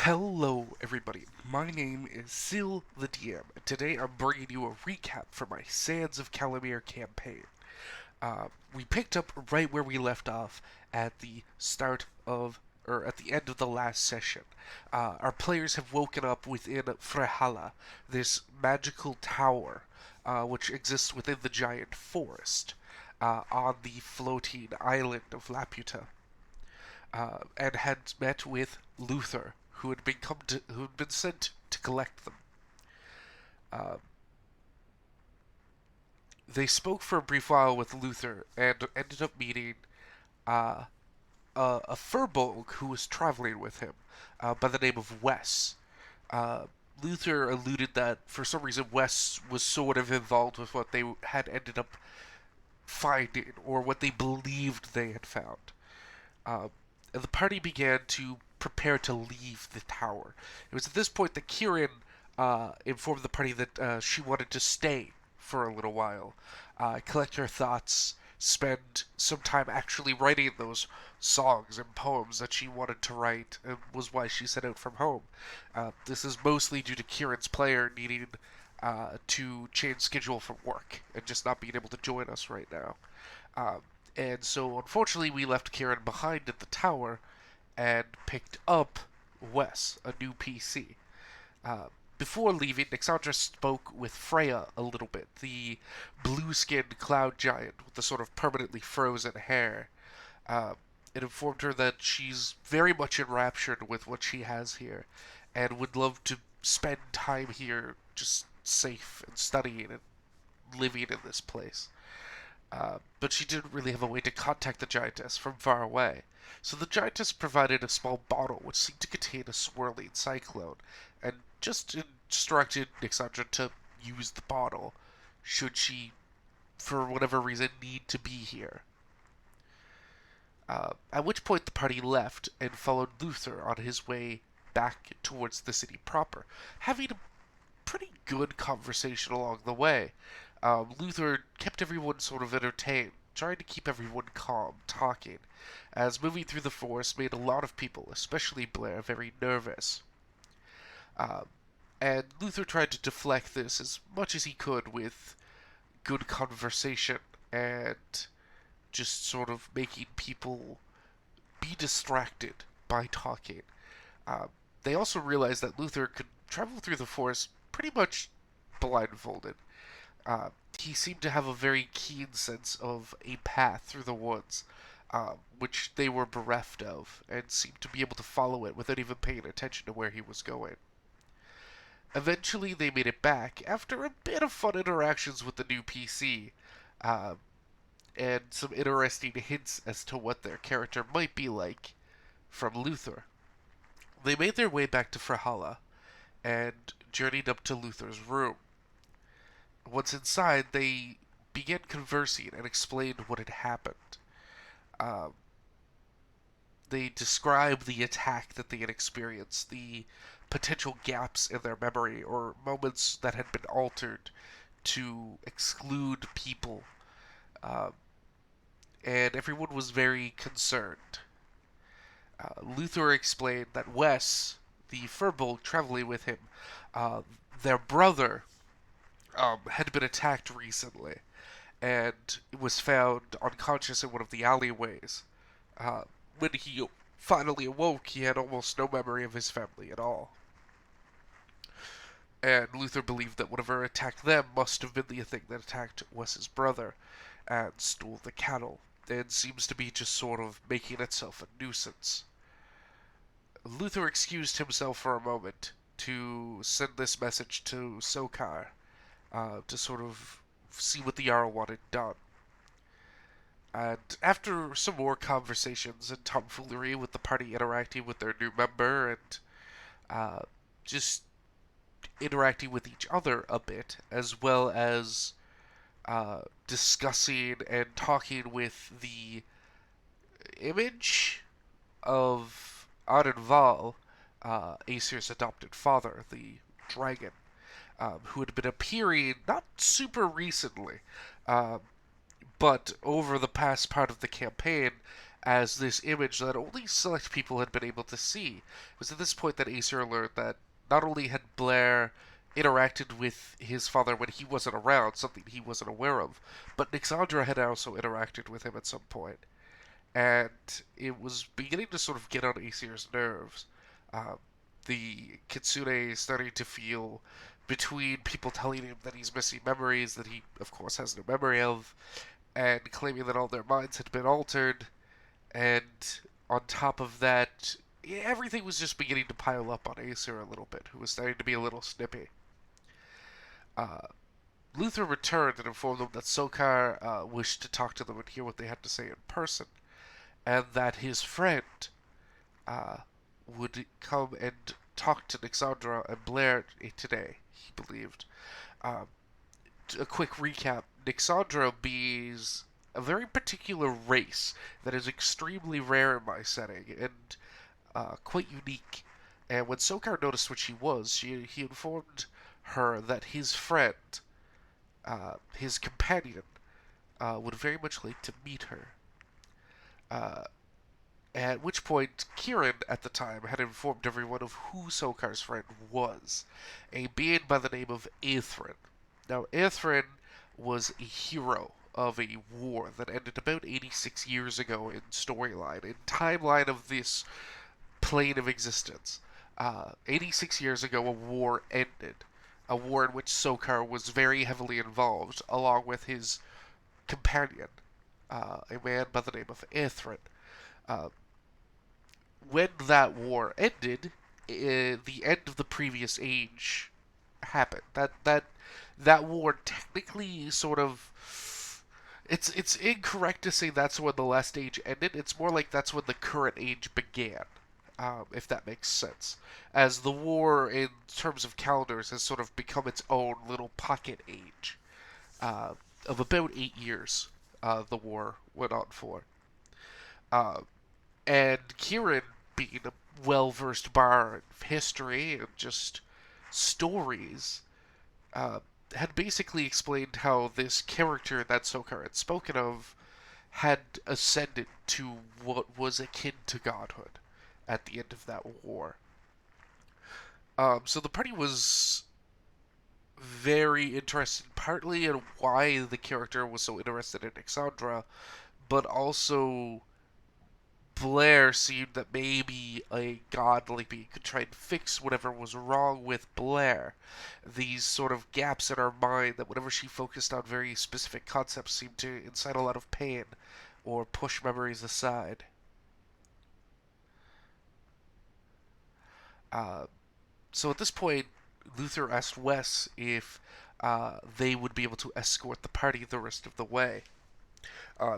Hello, everybody. My name is Sil the DM, and today I'm bringing you a recap for my Sands of Calimare campaign. We picked up right where we left off at the at the end of the last session. Our players have woken up within Frehala, this magical tower, which exists within the giant forest, on the floating island of Laputa, and had met with Luther, who had been sent to collect them. Uh, they spoke for a brief while with Luther and ended up meeting uh, a furbolg who was traveling with him by the name of Wes. Uh, Luther alluded that for some reason Wes was sort of involved with what they had ended up finding, or what they believed they had found. And the party began to prepare to leave the tower. It was at this point that Kieran informed the party that she wanted to stay for a little while, collect her thoughts, spend some time actually writing those songs and poems that she wanted to write, and was why she set out from home. This is mostly due to Kieran's player needing to change schedule from work and just not being able to join us right now. Um, and so, unfortunately, we left Kieran behind at the tower and picked up Wes, a new PC. Uh, Before leaving, Nixandra spoke with Freya a little bit, the blue-skinned cloud giant with the sort of permanently frozen hair. Uh, it informed her that she's very much enraptured with what she has here and would love to spend time here just safe and studying and living in this place. But she didn't really have a way to contact the giantess from far away. So the giantess provided a small bottle which seemed to contain a swirling cyclone, and just instructed Nixandra to use the bottle should she, for whatever reason, need to be here. At which point the party left and followed Luther on his way back towards the city proper, having a pretty good conversation along the way. Luther kept everyone sort of entertained, trying to keep everyone calm, talking, as moving through the forest made a lot of people, especially Blair, very nervous. Um, and Luther tried to deflect this as much as he could with good conversation and just sort of making people be distracted by talking. Um, they also realized that Luther could travel through the forest pretty much blindfolded. Uh, he seemed to have a very keen sense of a path through the woods, which they were bereft of, and seemed to be able to follow it without even paying attention to where he was going. Eventually, they made it back after a bit of fun interactions with the new PC, uh, and some interesting hints as to what their character might be like from Luther. They made their way back to Frahala and journeyed up to Luther's room. Once inside, they began conversing and explained what had happened. Um, they described the attack that they had experienced, the potential gaps in their memory, or moments that had been altered to exclude people. Um, and everyone was very concerned. Luther explained that Wes, the Furbolg traveling with him, uh, their brother, had been attacked recently and was found unconscious in one of the alleyways. Uh, when he finally awoke, he had almost no memory of his family at all. And Luther believed that whatever attacked them must have been the thing that attacked Wes's brother and stole the cattle, and seems to be just sort of making itself a nuisance. Luther excused himself for a moment to send this message to Sokar, to sort of see what the Jarl wanted done. And after some more conversations and tomfoolery with the party interacting with their new member and uh, just interacting with each other a bit, as well as discussing and talking with the image of Arenval, Aesir's adopted father, the dragon, who had been appearing not super recently, um, but over the past part of the campaign as this image that only select people had been able to see. It was at this point that Acer learned that not only had Blair interacted with his father when he wasn't around, something he wasn't aware of, but Nixandra had also interacted with him at some point. And it was beginning to sort of get on Acer's nerves. Um, the Kitsune starting to feel between people telling him that he's missing memories that he, of course, has no memory of, and claiming that all their minds had been altered, and on top of that, everything was just beginning to pile up on Acer a little bit, who was starting to be a little snippy. Uh, Luther returned and informed them that Sokar wished to talk to them and hear what they had to say in person, and that his friend uh, would come and talk to Nixandra and Blair today, he believed. Um, a quick recap, Nixandra bees a very particular race that is extremely rare in my setting and quite unique. And when Sokar noticed what she was, he informed her that his friend, his companion, would very much like to meet her. Uh, at which point, Kieran at the time had informed everyone of who Sokar's friend was, a being by the name of Aethrin. Now, Aethrin was a hero of a war that ended about 86 years ago in storyline, in timeline of this plane of existence. 86 years ago, a war ended. A war in which Sokar was very heavily involved, along with his companion, a man by the name of Aethrin. Uh, when that war ended, the end of the previous age happened. That war technically sort of it's incorrect to say that's when the last age ended. It's more like that's when the current age began, if that makes sense. As the war, in terms of calendars, has sort of become its own little pocket age uh, of about 8 years. The war went on for. Uh, and Kieran, being a well versed bar in history and just stories, uh, had basically explained how this character that Sokar had spoken of had ascended to what was akin to godhood at the end of that war. So the party was very interested, partly in why the character was so interested in Exandra, but also Blair seemed that maybe a godly being could try and fix whatever was wrong with Blair. These sort of gaps in our mind that whenever she focused on very specific concepts seemed to incite a lot of pain or push memories aside. Uh, so at this point, Luther asked Wes if they would be able to escort the party the rest of the way.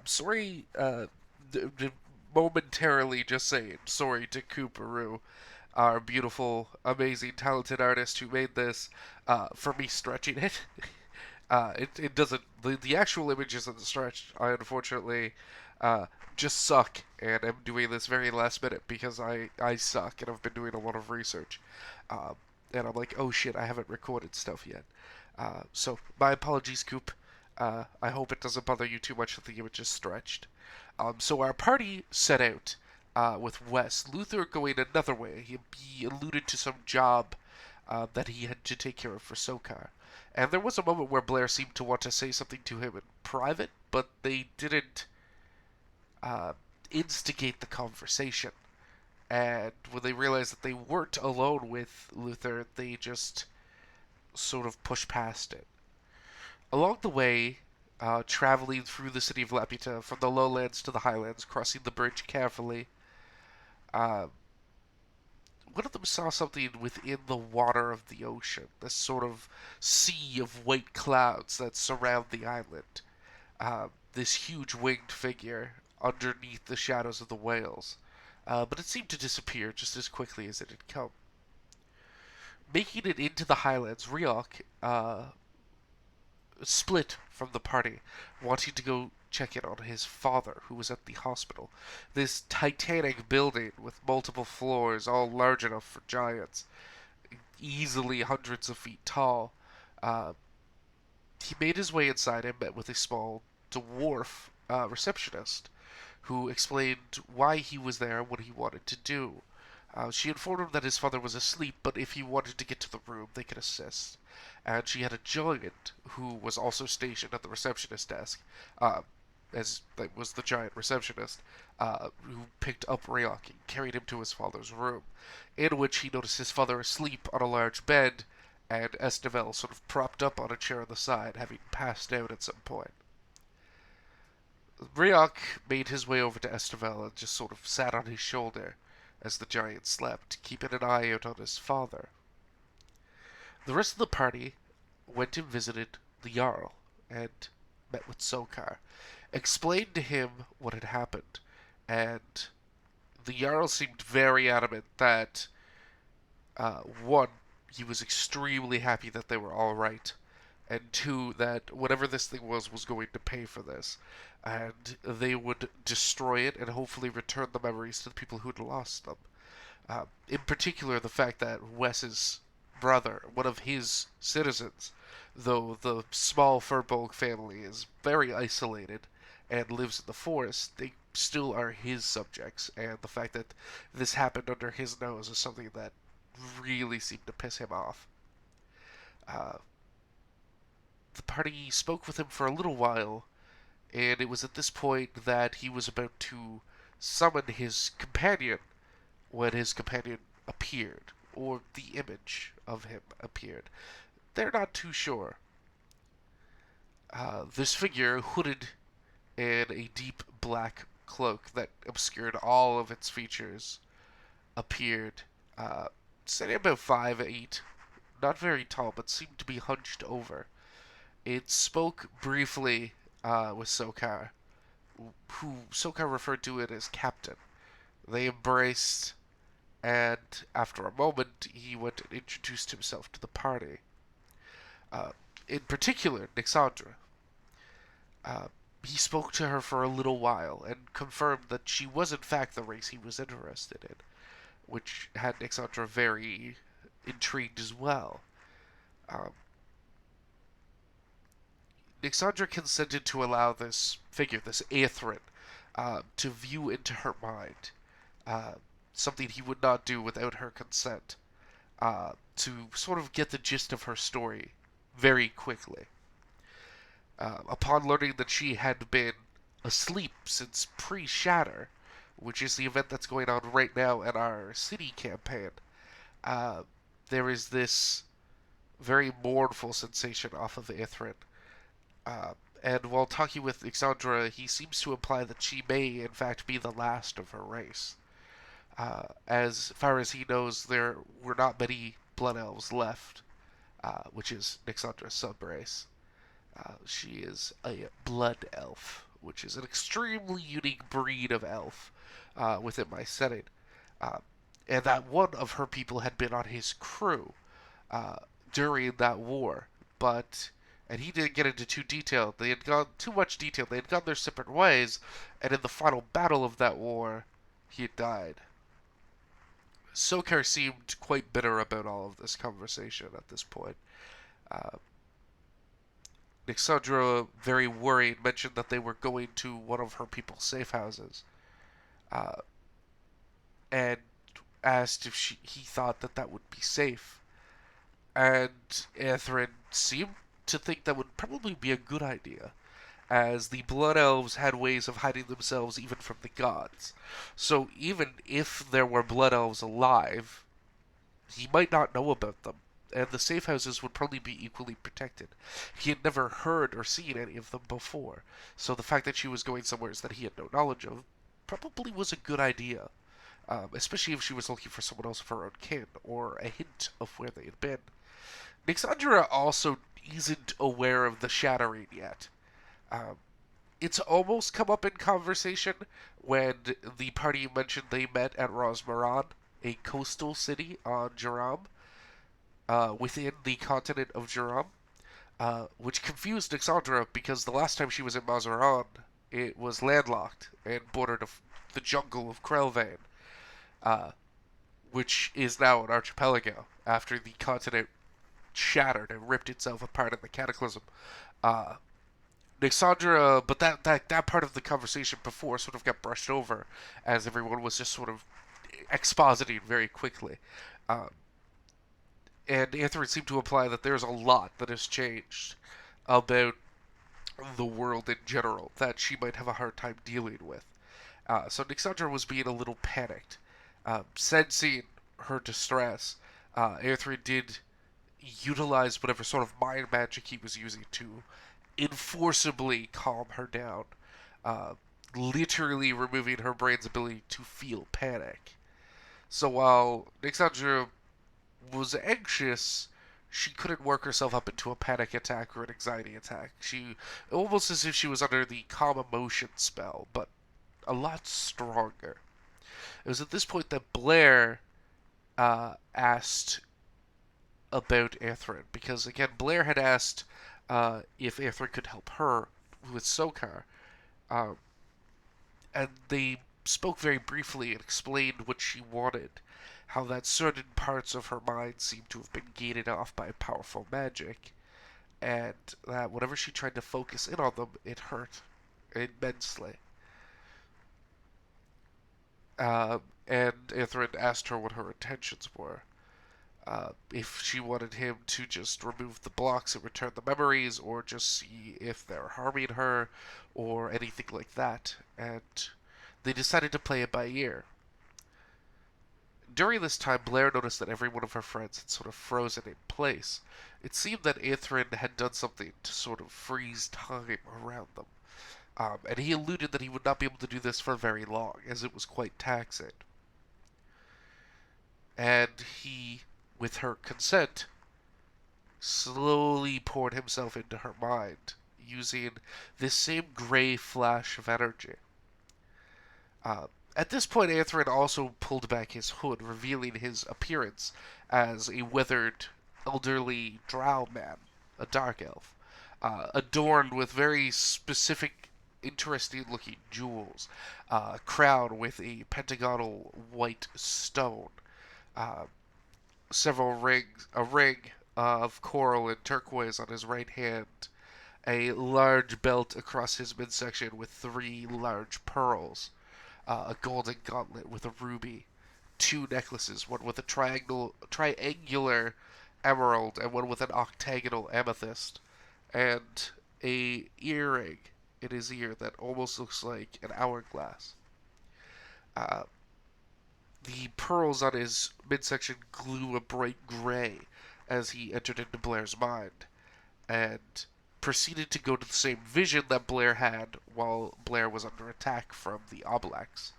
Sorry, momentarily just saying sorry to Cooperoo, our beautiful, amazing, talented artist who made this, for me stretching it. It doesn't. The actual image isn't stretched. I unfortunately just suck, and I'm doing this very last minute because I suck, and I've been doing a lot of research. Um, and I'm like, oh shit, I haven't recorded stuff yet. So my apologies, Coop. I hope it doesn't bother you too much that the image is stretched. So our party set out with Wes. Luther going another way. He alluded to some job that he had to take care of for Sokar. And there was a moment where Blair seemed to want to say something to him in private, but they didn't uh, instigate the conversation. And when they realized that they weren't alone with Luther, they just sort of pushed past it. Along the way, traveling through the city of Laputa from the lowlands to the highlands, crossing the bridge carefully, uh, one of them saw something within the water of the ocean, this sort of sea of white clouds that surround the island. This huge winged figure underneath the shadows of the whales. But it seemed to disappear just as quickly as it had come. Making it into the highlands, Ryok split from the party, wanting to go check in on his father, who was at the hospital. This titanic building with multiple floors, all large enough for giants, easily hundreds of feet tall. Uh, he made his way inside and met with a small dwarf receptionist. who explained why he was there and what he wanted to do. She informed him that his father was asleep, but if he wanted to get to the room, they could assist. And she had a giant who was also stationed at the receptionist desk, uh, as that was the giant receptionist, who picked up Rayok and carried him to his father's room, in which he noticed his father asleep on a large bed, and Estevel sort of propped up on a chair on the side, having passed out at some point. Rayok made his way over to Estevel and just sort of sat on his shoulder as the giant slept, keeping an eye out on his father. The rest of the party went and visited the Jarl and met with Sokar, explained to him what had happened, and the Jarl seemed very adamant that, one, he was extremely happy that they were all right, and two, that whatever this thing was going to pay for this, and they would destroy it and hopefully return the memories to the people who'd lost them. In particular, the fact that Wes's brother, one of his citizens, though the small Furbolg family is very isolated and lives in the forest, they still are his subjects, and the fact that this happened under his nose is something that really seemed to piss him off. Uh, the party spoke with him for a little while, and it was at this point that he was about to summon his companion when his companion appeared, or the image of him appeared. They're not too sure. This figure, hooded in a deep black cloak that obscured all of its features, appeared, standing about 5'8", not very tall, but seemed to be hunched over. It spoke briefly with Sokar, who Sokar referred to it as Captain. They embraced, and after a moment, he went and introduced himself to the party. Uh, in particular, Nixandra. He spoke to her for a little while and confirmed that she was in fact the race he was interested in, which had Nixandra very intrigued as well. Um, Nixandra consented to allow this figure, this Aethrin, to view into her mind, uh, something he would not do without her consent, to sort of get the gist of her story very quickly. Upon learning that she had been asleep since pre-Shatter, which is the event that's going on right now in our city campaign, uh, there is this very mournful sensation off of Ithrin. Uh, and while talking with Ixandra, he seems to imply that she may, in fact, be the last of her race. As far as he knows, there were not many Blood Elves left, which is Nixandra's subrace. She is a blood elf, which is an extremely unique breed of elf within my setting. Uh, and that one of her people had been on his crew uh, during that war, but and he didn't get into too much detail. They had gone their separate ways, and in the final battle of that war, he had died. Sokar seemed quite bitter about all of this conversation at this point. Uh, Nixandra, very worried, mentioned that they were going to one of her people's safe houses, uh, and asked if he thought that that would be safe. And Aethrin seemed to think that would probably be a good idea, as the Blood Elves had ways of hiding themselves even from the gods. So even if there were Blood Elves alive, he might not know about them, and the safe houses would probably be equally protected. He had never heard or seen any of them before, so the fact that she was going somewhere that he had no knowledge of probably was a good idea, especially if she was looking for someone else of her own kin, or a hint of where they had been. Nixandra also isn't aware of the shattering yet. Um, it's almost come up in conversation when the party mentioned they met at Rosmaran, a coastal city on Jaram, within the continent of Jaram, which confused Nixandra because the last time she was in Mazaran, it was landlocked and bordered the jungle of Krelvain, uh, which is now an archipelago after the continent shattered and ripped itself apart in the cataclysm. Uh, Nixandra, but that part of the conversation before sort of got brushed over as everyone was just sort of expositing very quickly. Um, and Anthony seemed to imply that there's a lot that has changed about the world in general that she might have a hard time dealing with. So Nixandra was being a little panicked. Sensing her distress, Anthony did utilize whatever sort of mind magic he was using to enforceably calm her down, uh, literally removing her brain's ability to feel panic. So while Nixandra was anxious, she couldn't work herself up into a panic attack or an anxiety attack. She almost as if she was under the calm emotion spell, but a lot stronger. It was at this point that Blair asked about Atherin, because again, Blair had asked if Atherin could help her with Sokar, um, and they spoke very briefly and explained what she wanted, how that certain parts of her mind seemed to have been gated off by powerful magic, and that whenever she tried to focus in on them, it hurt immensely. And Atherin asked her what her intentions were. If she wanted him to just remove the blocks and return the memories, or just see if they're harming her, or anything like that. And they decided to play it by ear. During this time, Blair noticed that every one of her friends had sort of frozen in place. It seemed that Atherin had done something to sort of freeze time around them. And he alluded that he would not be able to do this for very long, as it was quite taxing. And he, with her consent, slowly poured himself into her mind, using this same gray flash of energy. Uh, at this point, Anthrin also pulled back his hood, revealing his appearance as a withered, elderly drow man, a dark elf, adorned with very specific, interesting looking jewels, a crown with a pentagonal white stone, uh, several rings, a ring of coral and turquoise on his right hand, a large belt across his midsection with three large pearls, a golden gauntlet with a ruby, two necklaces, one with a triangular emerald and one with an octagonal amethyst, and a earring in his ear that almost looks like an hourglass. Uh, the pearls on his midsection glue a bright gray as he entered into Blair's mind, and proceeded to go to the same vision that Blair had while Blair was under attack from the Oblax.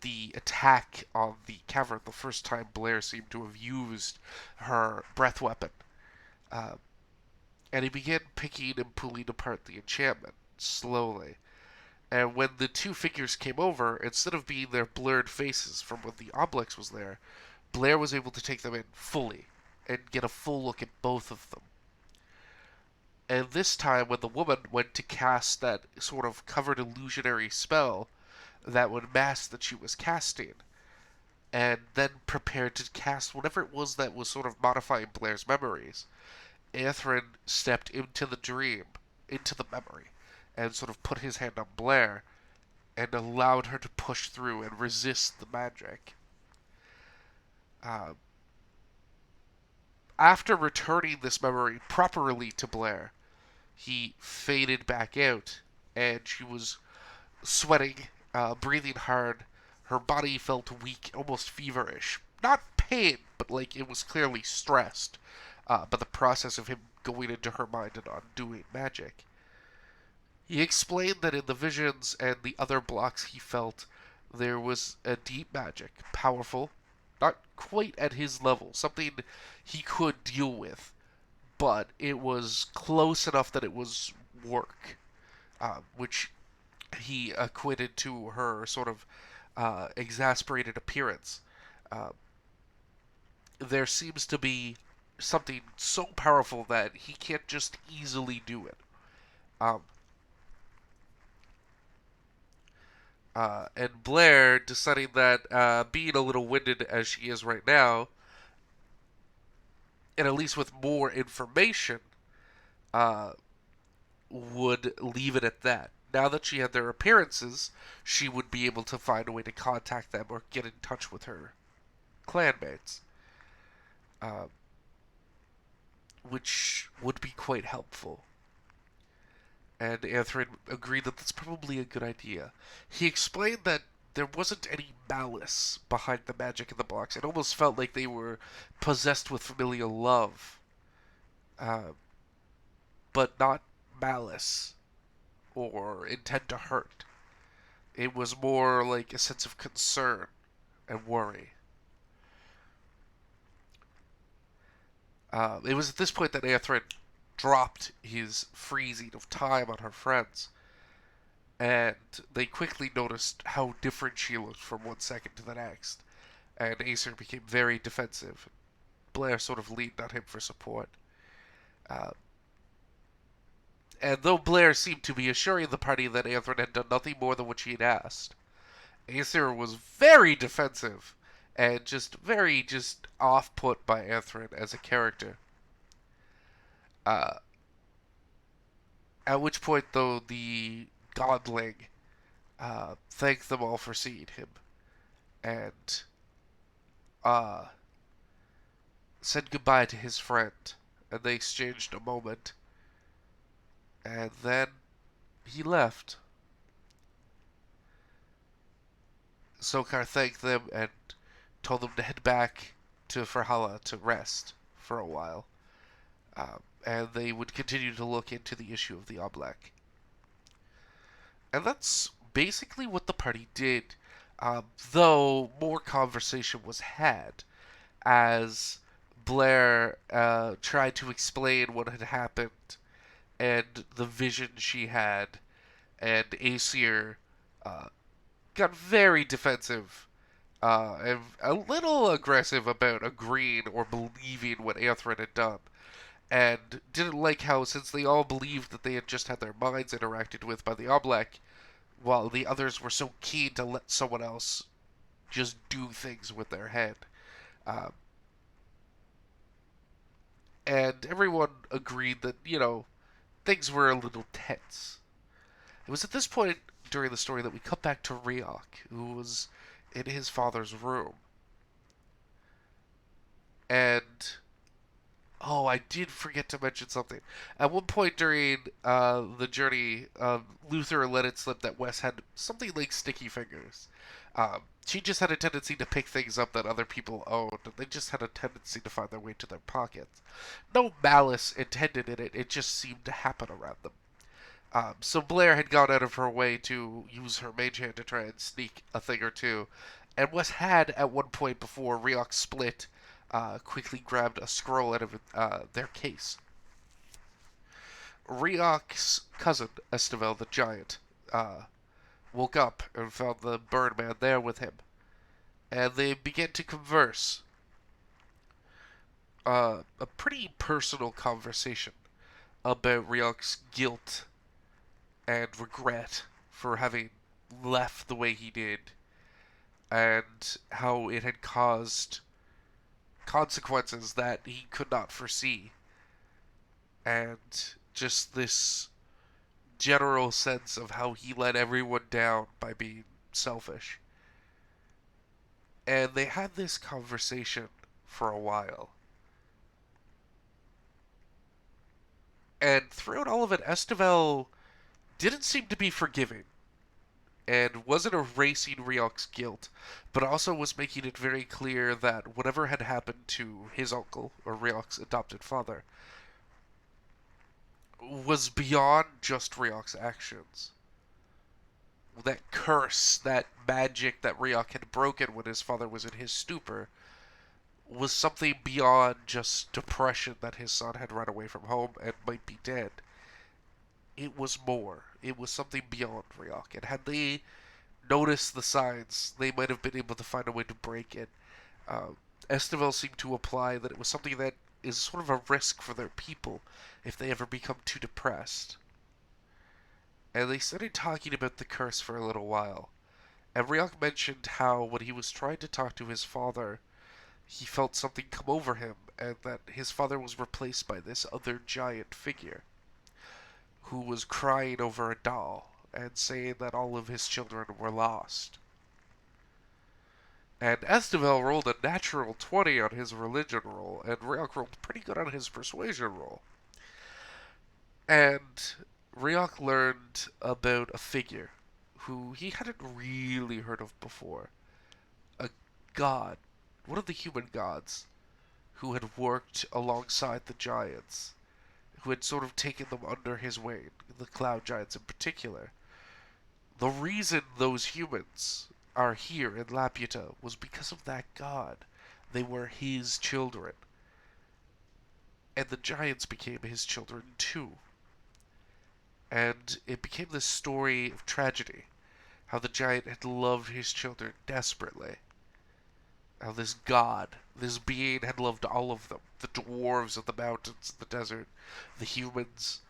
The attack on the cavern, the first time Blair seemed to have used her breath weapon. Uh, and he began picking and pulling apart the enchantment, slowly. And when the two figures came over, instead of being their blurred faces from when the Oblex was there, Blair was able to take them in fully and get a full look at both of them. And this time, when the woman went to cast that sort of covered illusionary spell that would mask that she was casting, and then prepared to cast whatever it was that was sort of modifying Blair's memories, Atherin stepped into the dream, into the memory, and sort of put his hand on Blair and allowed her to push through and resist the magic. Uh, After returning this memory properly to Blair, he faded back out, and she was sweating, breathing hard. Her body felt weak, almost feverish. Not pain, but like it was clearly stressed by the process of him going into her mind and undoing magic. He explained that in the visions and the other blocks he felt, there was a deep magic, powerful, not quite at his level, something he could deal with, but it was close enough that it was work, which he equated to her sort of exasperated appearance. Uh, there seems to be something so powerful that he can't just easily do it. Um, and Blair deciding that being a little winded as she is right now, and at least with more information, uh, would leave it at that. Now that she had their appearances, she would be able to find a way to contact them or get in touch with her clanmates, uh, which would be quite helpful. And Anthony agreed that that's probably a good idea. He explained that there wasn't any malice behind the magic in the box. It almost felt like they were possessed with familial love, uh, but not malice or intent to hurt. It was more like a sense of concern and worry. It was at this point that Anthony dropped his freezing of time on her friends, and they quickly noticed how different she looked from one second to the next. And Acer became very defensive. Blair sort of leaned on him for support. Uh, and though Blair seemed to be assuring the party that Anthony had done nothing more than what she had asked, Acer was very defensive and just very just off put by Anthony as a character. Uh, at which point, though, the godling thanked them all for seeing him and uh, said goodbye to his friend. And they exchanged a moment, and then he left. Sokar thanked them and told them to head back to Farhala to rest for a while. And they would continue to look into the issue of the Oblak. And that's basically what the party did, though more conversation was had as Blair tried to explain what had happened and the vision she had, and Aesir uh, got very defensive and a little aggressive about agreeing or believing what Aethrin had done, and didn't like how, since they all believed that they had just had their minds interacted with by the Oblak, while the others were so keen to let someone else just do things with their head. Um, and everyone agreed that, things were a little tense. It was at this point during the story that we cut back to Ryok, who was in his father's room. And oh, I did forget to mention something. At one point during the journey, Luther let it slip that Wes had something like sticky fingers. She just had a tendency to pick things up that other people owned, and they just had a tendency to find their way to their pockets. No malice intended in it, it just seemed to happen around them. So Blair had gone out of her way to use her mage hand to try and sneak a thing or two, and Wes had, at one point before Ryok split, quickly grabbed a scroll out of their case. Ryok's cousin, Estevel the Giant, woke up and found the Birdman there with him, and they began to converse. A pretty personal conversation about Ryok's guilt and regret for having left the way he did, and how it had caused consequences that he could not foresee, and just this general sense of how he let everyone down by being selfish. And they had this conversation for a while. And throughout all of it, Estevel didn't seem to be forgiving and wasn't erasing Ryok's guilt, but also was making it very clear that whatever had happened to his uncle, or Ryok's adopted father, was beyond just Ryok's actions. That curse, that magic that Ryok had broken when his father was in his stupor, was something beyond just depression that his son had run away from home and might be dead. It was more. It was something beyond Ryok. And had they noticed the signs, they might have been able to find a way to break it. Estevel seemed to imply that it was something that is sort of a risk for their people if they ever become too depressed. And they started talking about the curse for a little while. And Ryok mentioned how when he was trying to talk to his father, he felt something come over him, and that his father was replaced by this other giant figure, who was crying over a doll and saying that all of his children were lost. And Esteval rolled a natural 20 on his religion roll, and Ryok rolled pretty good on his persuasion roll. And Ryok learned about a figure who he hadn't really heard of before. A god, one of the human gods, who had worked alongside the giants, who had sort of taken them under his wing, the cloud giants in particular. The reason those humans are here in Laputa was because of that god. They were his children. And the giants became his children too. And it became this story of tragedy. How the giant had loved his children desperately. How this god, this being, had loved all of them. The dwarves of the mountains, the desert, the humans,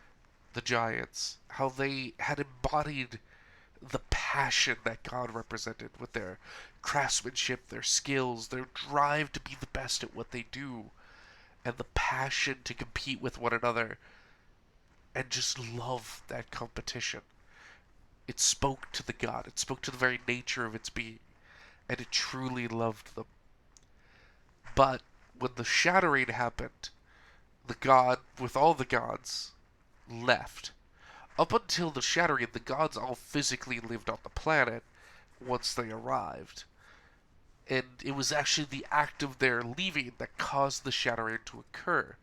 the giants. How they had embodied the passion that God represented with their craftsmanship, their skills, their drive to be the best at what they do, and the passion to compete with one another and just love that competition. It spoke to the god, it spoke to the very nature of its being, and it truly loved them. But when the shattering happened, the god, with all the gods, left. Up until the shattering, the gods all physically lived on the planet once they arrived. And it was actually the act of their leaving that caused the shattering to occur.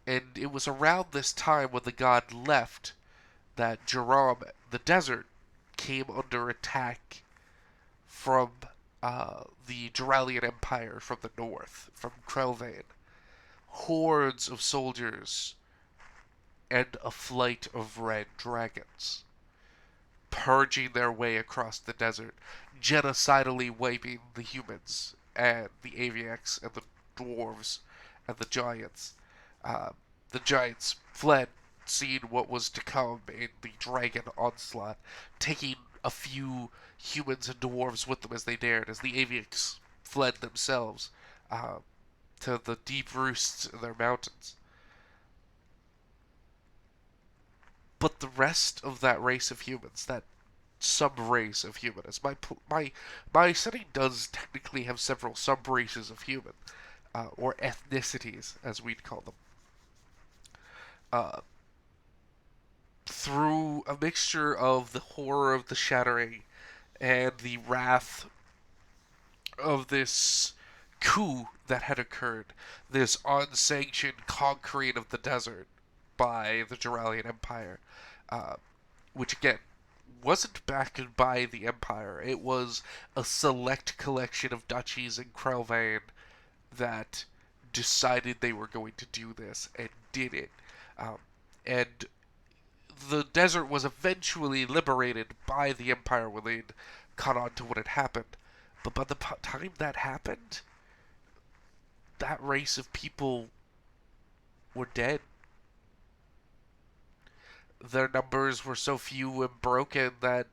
And it was around this time when the god left that Jerome, the desert, came under attack from the Duralian Empire from the north, from Krelvain. Hordes of soldiers and a flight of red dragons, purging their way across the desert, genocidally wiping the humans and the Aviacs and the dwarves and the giants. The giants fled, seeing what was to come in the dragon onslaught, taking a few humans and dwarves with them as they dared, as the Aviacs fled themselves to the deep roosts in their mountains. But the rest of that race of humans, that sub-race of human, as my setting does technically have several sub-races of human, or ethnicities, as we'd call them. Through a mixture of the horror of the shattering and the wrath of this coup that had occurred, this unsanctioned conquering of the desert by the Duralian Empire, which again wasn't backed by the Empire. It was a select collection of duchies in Krelvain that decided they were going to do this and did it. And the desert was eventually liberated by the Empire when they'd caught on to what had happened. But by the time that happened, that race of people were dead. Their numbers were so few and broken that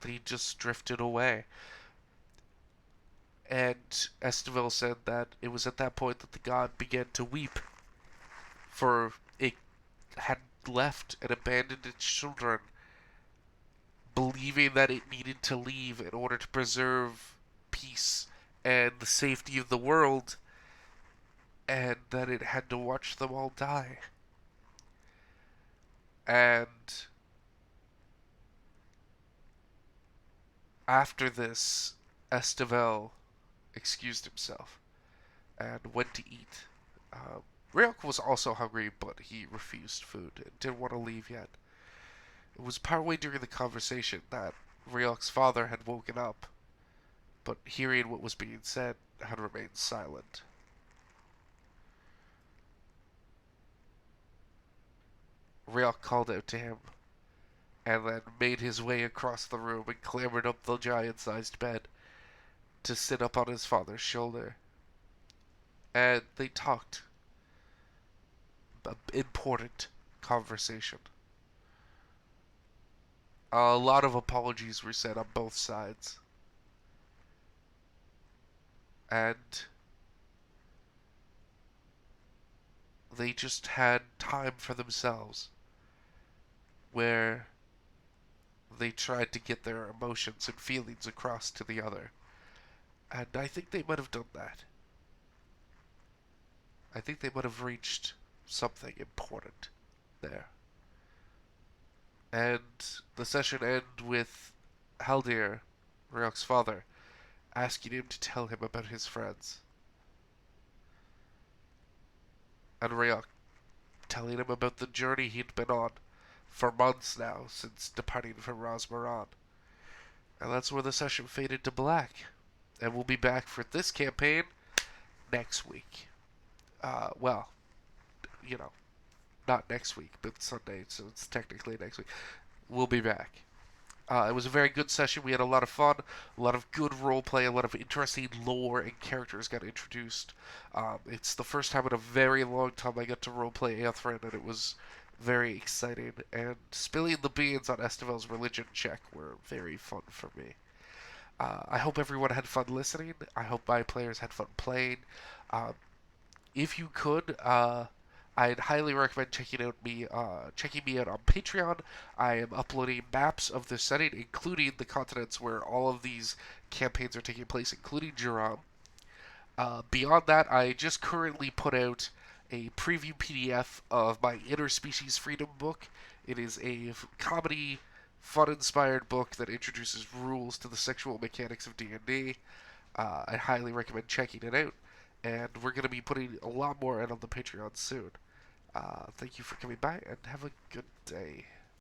they just drifted away. And Esteval said that it was at that point that the god began to weep, for it had left and abandoned its children, believing that it needed to leave in order to preserve peace and the safety of the world, and that it had to watch them all die. And after this, Esteval excused himself and went to eat. Ryok was also hungry, but he refused food and didn't want to leave yet. It was partway during the conversation that Ryok's father had woken up, but hearing what was being said, had remained silent. Ryok called out to him, and then made his way across the room and clambered up the giant-sized bed to sit up on his father's shoulder. And they talked. An important conversation. A lot of apologies were said on both sides. And they just had time for themselves. where they tried to get their emotions and feelings across to the other. And I think they might have done that. I think they might have reached something important there. And the session ended with Haldir, Ryok's father, asking him to tell him about his friends. And Ryok telling him about the journey he'd been on for months now since departing from Rosmaran. And that's where the session faded to black. And we'll be back for this campaign next week. Well, you know, not next week, but Sunday, so it's technically next week. We'll be back. It was a very good session. We had a lot of fun, a lot of good roleplay, a lot of interesting lore and characters got introduced. It's the first time in a very long time I got to roleplay Aethrin, and it was very exciting. And spilling the beans on Estevel's religion check were very fun for me. I hope everyone had fun listening. I hope my players had fun playing. Um, if you could, I'd highly recommend checking me out on Patreon. I am uploading maps of the setting, including the continents where all of these campaigns are taking place, including Jiram. Beyond that, I just currently put out a preview PDF of my Interspecies Freedom book. It is a comedy, fun-inspired book that introduces rules to the sexual mechanics of D&D. I highly recommend checking it out. And we're going to be putting a lot more out on the Patreon soon. Thank you for coming by, and have a good day.